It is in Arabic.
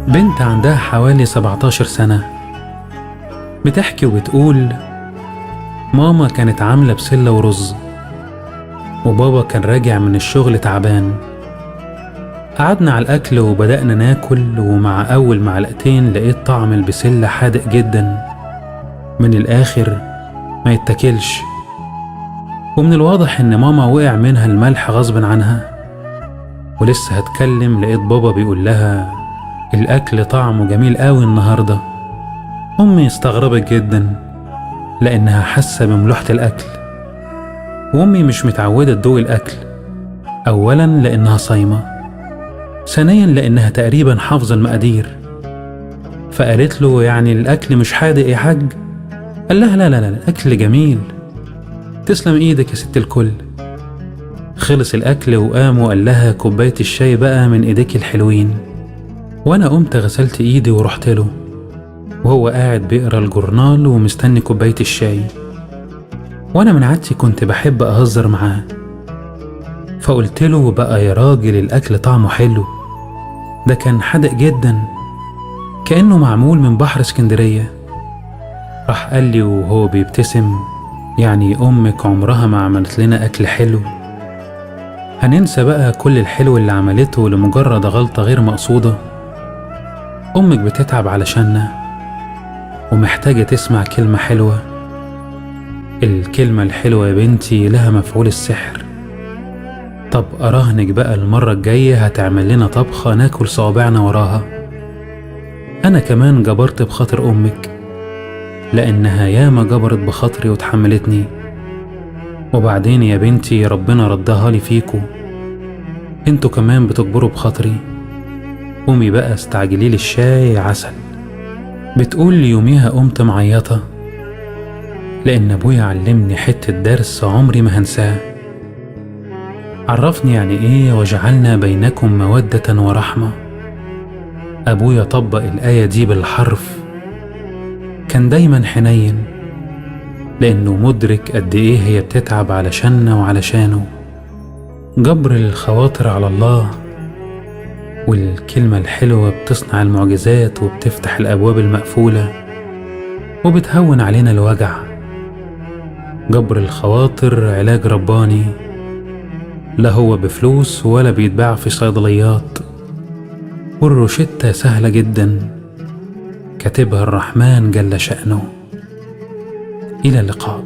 بنت عندها حوالي 17 سنة بتحكي وبتقول: ماما كانت عاملة بسلة ورز، وبابا كان راجع من الشغل تعبان. قعدنا على الأكل وبدأنا ناكل، ومع أول معلقتين لقيت طعم البسلة حادق جدا، من الآخر ما يتاكلش. ومن الواضح إن ماما وقع منها الملح غصب عنها. ولسه هتكلم لقيت بابا بيقول لها: الأكل طعمه جميل قوي النهاردة. أمي استغربت جدا لأنها حاسة بملوحة الأكل، وأمي مش متعودة تدوق الأكل، أولا لأنها صايمة، ثانيا لأنها تقريبا حافظة المقادير. فقالت له: يعني الأكل مش حادق يا حاج؟ قال لها: لا لا لا، الأكل جميل، تسلم إيدك يا ست الكل. خلص الأكل وقام وقال لها: كوباية الشاي بقى من إيديك الحلوين. وأنا قمت غسلت إيدي ورحت له، وهو قاعد بيقرأ الجورنال ومستني كوباية الشاي. وأنا من عادتي كنت بحب أهزر معاه، فقلت له: بقى يا راجل الأكل طعمه حلو، ده كان حادق جدا كأنه معمول من بحر اسكندرية. راح قال لي وهو بيبتسم: يعني أمك عمرها ما عملت لنا أكل حلو؟ هننسى بقى كل الحلو اللي عملته لمجرد غلطة غير مقصودة؟ أمك بتتعب علشاننا ومحتاجة تسمع كلمة حلوة. الكلمة الحلوة يا بنتي لها مفعول السحر. طب أراهنك بقى المرة الجاية هتعمل لنا طبخة ناكل صوابعنا وراها. أنا كمان جبرت بخاطر أمك، لأنها ياما جبرت بخاطري وتحملتني. وبعدين يا بنتي ربنا ردها لي فيكو، انتوا كمان بتجبروا بخاطري. قومي بقى استعجلي لي الشاي عسل. بتقول لي يوميها قمت معيطة، لأن أبويا علمني حتة درس عمري ما هنساه. عرفني يعني إيه وجعلنا بينكم مودة ورحمة. أبويا طبق الآية دي بالحرف. كان دايما حنين، لأنه مدرك قد إيه هي بتتعب علشاننا وعلشانه. جبر الخواطر على الله، والكلمة الحلوة بتصنع المعجزات وبتفتح الأبواب المقفولة وبتهون علينا الوجع. جبر الخواطر علاج رباني، لا هو بفلوس ولا بيتباع في صيدليات، والروشتة سهلة جدا كاتبها الرحمن جل شأنه. إلى اللقاء.